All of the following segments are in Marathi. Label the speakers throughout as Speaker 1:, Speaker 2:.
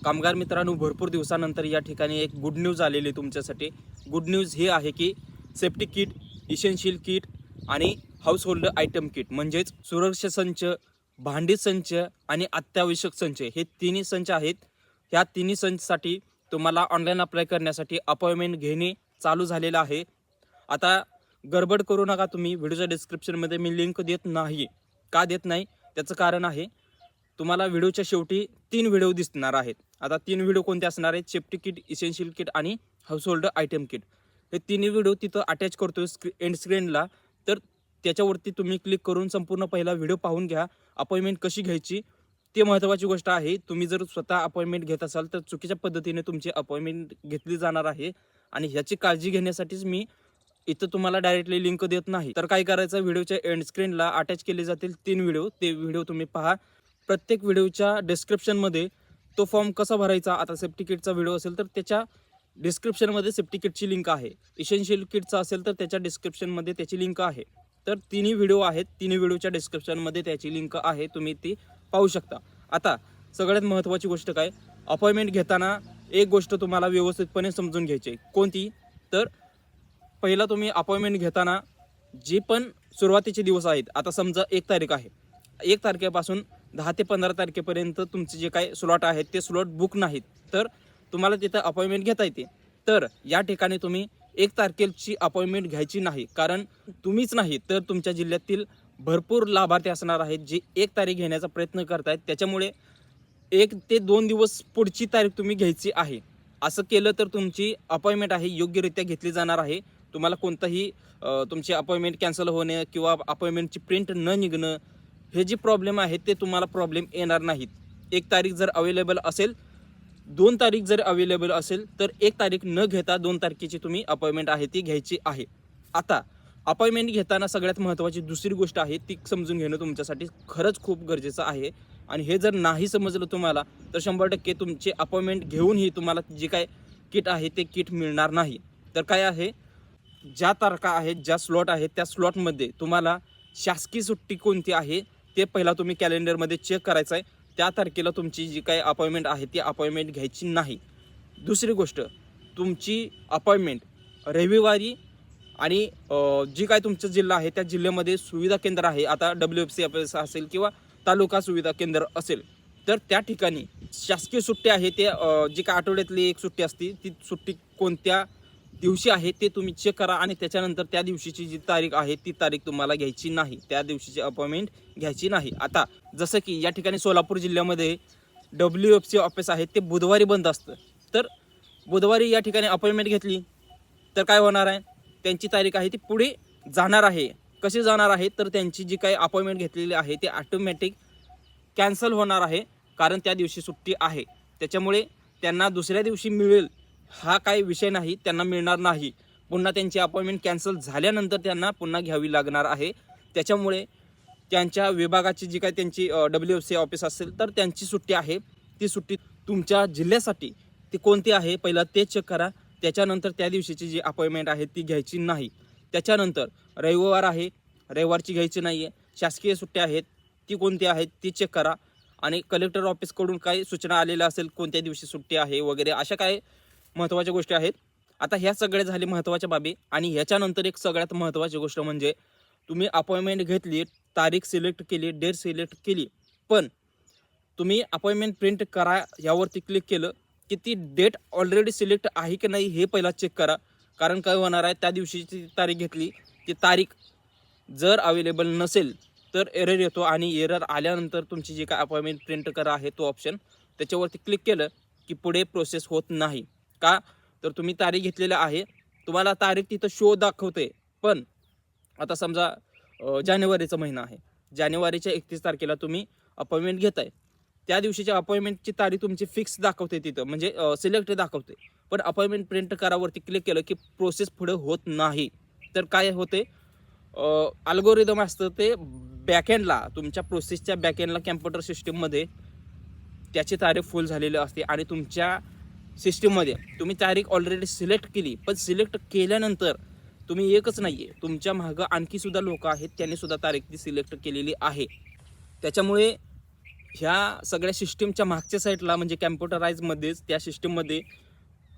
Speaker 1: कामगार मित्रांनो, भरपूर दिवसानंतर या ठिकाणी एक गुड न्यूज आलेली तुमच्यासाठी. गुड न्यूज हे आहे की सेफ्टी किट, इसेन्शियल किट आणि हाऊस होल्ड आयटम किट म्हणजेच सुरक्षा संच, भांडी संच आणि अत्यावश्यक संच हे तिन्ही संच आहेत. ह्या तिन्ही संचसाठी तुम्हाला ऑनलाईन अप्लाय करण्यासाठी अपॉइंटमेंट घेणे चालू झालेलं आहे. आता गडबड करू नका तुम्ही. व्हिडिओच्या डिस्क्रिप्शनमध्ये मी लिंक देत नाही. का देत नाही त्याचं कारण आहे, तुम्हाला व्हिडिओच्या शेवटी 3 व्हिडिओ दिसणार आहेत. आता 3 व्हिडिओ कोणते असणार आहेत? सेफ्टी किट, इसेन्शियल किट आणि हाऊस होल्ड आयटम किट. हे तिन्ही व्हिडिओ तिथं अटॅच करतोय एंड स्क्रीनला. तर त्याच्यावरती तुम्ही क्लिक करून संपूर्ण पहिला व्हिडिओ पाहून घ्या. अपॉइंटमेंट कशी घ्यायची ते महत्त्वाची गोष्ट आहे. तुम्ही जर स्वतः अपॉइंटमेंट घेत असाल तर चुकीच्या पद्धतीने तुमची अपॉइंटमेंट घेतली जाणार आहे आणि ह्याची काळजी घेण्यासाठीच मी इथं तुम्हाला डायरेक्टली लिंक देत नाही. तर काय करायचं, व्हिडिओच्या एंड स्क्रीनला अटॅच केले जातील 3 व्हिडिओ. ते व्हिडिओ तुम्ही पहा. प्रत्येक व्हिडिओच्या डिस्क्रिप्शनमध्ये तो फॉर्म कसा भरायचा, आता सेफ्टी किटचा व्हिडिओ असेल तर त्याच्या डिस्क्रिप्शनमध्ये सेफ्टी किटची लिंक आहे. इसेन्शियल किटचा असेल तर त्याच्या डिस्क्रिप्शनमध्ये त्याची लिंक आहे. तर तिन्ही व्हिडिओ आहेत. तिन्ही व्हिडिओच्या डिस्क्रिप्शनमध्ये त्याची लिंक आहे, तुम्ही ती पाहू शकता. आता सगळ्यात महत्त्वाची गोष्ट काय, अपॉइंटमेंट घेताना एक गोष्ट तुम्हाला व्यवस्थितपणे समजून घ्यायची आहे. कोणती? तर पहिला तुम्ही अपॉइंटमेंट घेताना जे पण सुरुवातीचे दिवस आहेत, आता समजा 1 तारीख आहे, 1 तारखेपासून 10 ते 15 तारखेपर्यंत तुमचे जे काही स्लॉट आहेत ते स्लॉट बुक नाहीत, तर तुम्हाला तिथं अपॉइंटमेंट घेता येते. तर या ठिकाणी तुम्ही 1 तारखेची अपॉइंटमेंट घ्यायची नाही, कारण तुम्हीच नाही तर तुमच्या जिल्ह्यातील भरपूर लाभार्थी असणार आहेत जे 1 तारीख घेण्याचा प्रयत्न करतायत. त्याच्यामुळे 1 ते 2 दिवस पुढची तारीख तुम्ही घ्यायची आहे. असं केलं तर तुमची अपॉइंटमेंट आहे योग्यरित्या घेतली जाणार आहे. तुम्हाला कोणताही तुमची अपॉइंटमेंट कॅन्सल होणे किंवा अपॉइंटमेंटची प्रिंट न निघणं हे जे प्रॉब्लेम आहेत ते तुम्हाला प्रॉब्लेम येणार नाहीत. 1 तारीख जर अवेलेबल असेल, 2 तारीख जर अवेलेबल असेल तर 1 तारीख न घेता 2 तारखेची तुम्ही अपॉइंटमेंट आहे ती घ्यायची आहे. आता अपॉइंटमेंट घेताना सगळ्यात महत्त्वाची दुसरी गोष्ट आहे ती समजून घेणं तुमच्यासाठी खरंच खूप गरजेचं आहे. आणि हे जर नाही समजलं तुम्हाला तर 100% तुमचे अपॉइंटमेंट घेऊनही तुम्हाला जे काय किट आहे ते किट मिळणार नाही. तर काय आहे, ज्या तारखा आहेत, ज्या स्लॉट आहेत त्या स्लॉटमध्ये तुम्हाला शासकीय सुट्टी कोणती आहे ते पहिला तुम्ही कॅलेंडरमध्ये चेक करायचं आहे. त्या तारखेला तुमची जी काही अपॉइंटमेंट आहे ती अपॉइंटमेंट घ्यायची नाही. दुसरी गोष्ट, तुमची अपॉइंटमेंट रविवारी आणि जी काय तुमचा जिल्हा आहे त्या जिल्ह्यामध्ये सुविधा केंद्र आहे, आता WFC ऑफिस असेल किंवा तालुका सुविधा केंद्र असेल तर त्या ठिकाणी शासकीय सुट्टी आहे ते जी काय आठवड्यातली एक सुट्टी असते ती सुट्टी कोणत्या दिवशी आहे ते तुम्ही चेक करा आणि त्याच्यानंतर त्या दिवशीची जी तारीख आहे ती तारीख तुम्हाला घ्यायची नाही, त्या दिवशीची अपॉइंटमेंट घ्यायची नाही. आता जसं की या ठिकाणी सोलापूर जिल्ह्यामध्ये WFC ऑफिस आहे ते बुधवारी बंद असतं. तर बुधवारी या ठिकाणी अपॉइंटमेंट घेतली तर काय होणार आहे, त्यांची तारीख आहे ती पुढे जाणार आहे. कशी जाणार आहे, तर त्यांची जी काही अपॉइंटमेंट घेतलेली आहे ती ऑटोमॅटिक कॅन्सल होणार आहे, कारण त्या दिवशी सुट्टी आहे. त्याच्यामुळे त्यांना दुसऱ्या दिवशी मिळेल हा काही विषय नाही, त्यांना मिळणार नाही. पुन्हा त्यांची अपॉइंटमेंट कॅन्सल झाल्यानंतर त्यांना पुन्हा घ्यावी लागणार आहे. त्याच्यामुळे त्यांच्या विभागाची जी काही त्यांची WFC ऑफिस असेल तर त्यांची सुट्टी आहे, ती सुट्टी तुमच्या जिल्ह्यासाठी ती कोणती आहे पहिला ते चेक करा. त्याच्यानंतर त्या दिवशीची जी अपॉइंटमेंट आहे ती घ्यायची नाही. त्याच्यानंतर रविवार आहे, रविवारची घ्यायची नाही आहे. शासकीय सुट्ट्या आहेत ती कोणती आहेत ती चेक करा आणि कलेक्टर ऑफिसकडून काही सूचना आलेल्या असेल कोणत्या दिवशी सुट्टी आहे वगैरे अशा काही महत्त्वाच्या गोष्टी आहेत. आता ह्या सगळ्या झाली महत्त्वाच्या बाबी. आणि ह्याच्यानंतर एक सगळ्यात महत्त्वाची गोष्ट म्हणजे तुम्ही अपॉइंटमेंट घेतली, तारीख सिलेक्ट केली, डेट सिलेक्ट केली, पण तुम्ही अपॉइंटमेंट प्रिंट करा यावरती क्लिक केलं की ती डेट ऑलरेडी सिलेक्ट आहे की नाही हे पहिला चेक करा. कारण काय होणार आहे, त्या दिवशीची तारीख घेतली ती तारीख जर अवेलेबल नसेल तर एरर येतो आणि एरर आल्यानंतर तुमची जी काय अपॉइंटमेंट प्रिंट करा आहे तो ऑप्शन त्याच्यावरती क्लिक केलं की पुढे प्रोसेस होत नाही. का, तर तुम्ही तारीख घेतलेली आहे, तुम्हाला तारीख तिथं शो दाखवते, पण आता समजा जानेवारीचा महिना आहे, जानेवारीच्या 31 तारखेला तुम्ही अपॉइंटमेंट घेताय, त्या दिवशीच्या अपॉइंटमेंटची तारीख तुमची फिक्स दाखवते तिथं, म्हणजे सिलेक्ट दाखवते, पण अपॉइंटमेंट प्रिंट करावरती क्लिक केलं की प्रोसेस पुढे होत नाही. तर काय होते, अल्गोरिदम असतं ते बॅकएंडला, तुमच्या प्रोसेसच्या बॅकएंडला कॅम्प्युटर सिस्टीममध्ये त्याची तारीख फुल झालेली असते आणि तुमच्या सिस्टीममध्ये तुम्ही तारीख ऑलरेडी सिलेक्ट केली, पण सिलेक्ट केल्यानंतर तुम्ही एकच नाही आहे, तुमच्या मागं आणखी सुद्धा लोक आहेत त्यांनी सुद्धा तारीख ती सिलेक्ट केलेली आहे. त्याच्यामुळे ह्या सगळ्या सिस्टीमच्या मागच्या साईडला म्हणजे कॅम्प्युटराईजमध्येच त्या सिस्टीममध्ये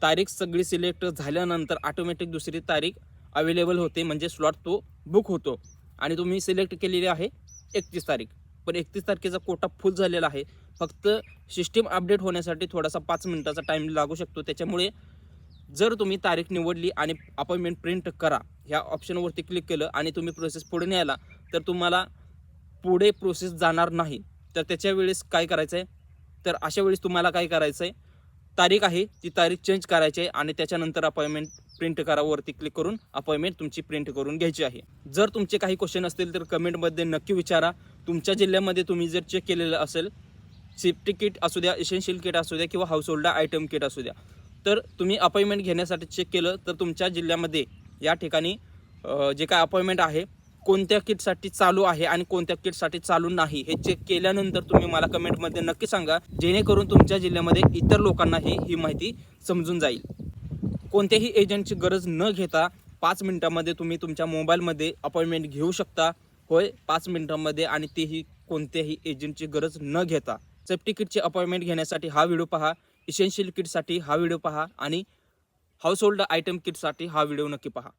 Speaker 1: तारीख सगळी सिलेक्ट झाल्यानंतर ऑटोमॅटिक दुसरी तारीख अवेलेबल होते, म्हणजे स्लॉट तो बुक होतो. आणि तुम्ही सिलेक्ट केलेली आहे 31 तारीख, पण 31 तारखेचा कोटा फुल झालेला आहे. फक्त सिस्टीम अपडेट होण्यासाठी थोडासा 5 मिनिटाचा टाईम लागू शकतो. त्याच्यामुळे जर तुम्ही तारीख निवडली आणि अपॉइंटमेंट प्रिंट करा ह्या ऑप्शनवरती क्लिक केलं आणि तुम्ही प्रोसेस पुढे न्यायला, तर तुम्हाला पुढे प्रोसेस जाणार नाही. तर त्याच्या वेळेस काय करायचं आहे, तर अशा वेळेस तुम्हाला काय करायचं आहे, तारीख आहे ती तारीख चेंज करायची आहे आणि त्याच्यानंतर अपॉइंटमेंट प्रिंट करावरती क्लिक करून अपॉइंटमेंट तुमची प्रिंट करून घ्यायची आहे. जर तुमचे काही क्वेश्चन असतील तर कमेंटमध्ये नक्की विचारा. तुमच्या जिल्ह्यामध्ये तुम्ही जर चेक केलेलं असेल, सेफ्टी किट असू द्या, इसेन्शियल किट असू द्या किंवा हाऊस होल्ड आयटम किट असू द्या, तर तुम्ही अपॉइंटमेंट घेण्यासाठी चेक केलं तर तुमच्या जिल्ह्यामध्ये या ठिकाणी जे काय अपॉइंटमेंट आहे कोणत्या किटसाठी चालू आहे आणि कोणत्या किटसाठी चालू नाही हे चेक केल्यानंतर तुम्ही मला कमेंटमध्ये नक्की सांगा, जेणेकरून तुमच्या जिल्ह्यामध्ये इतर लोकांनाही ही माहिती समजून जाईल. कोणत्याही एजंटची गरज न घेता 5 मिनिटांमध्ये तुम्ही तुमच्या मोबाईलमध्ये अपॉइंटमेंट घेऊ शकता. होय, 5 मिनिटांमध्ये, आणि तेही कोणत्याही एजंटची गरज न घेता. सेफ्टी किटची अपॉइंटमेंट घेण्यासाठी हा व्हिडिओ पहा, इसेन्शियल किटसाठी हा व्हिडिओ पहा आणि हाऊस होल्ड आयटम किटसाठी हा व्हिडिओ नक्की पहा.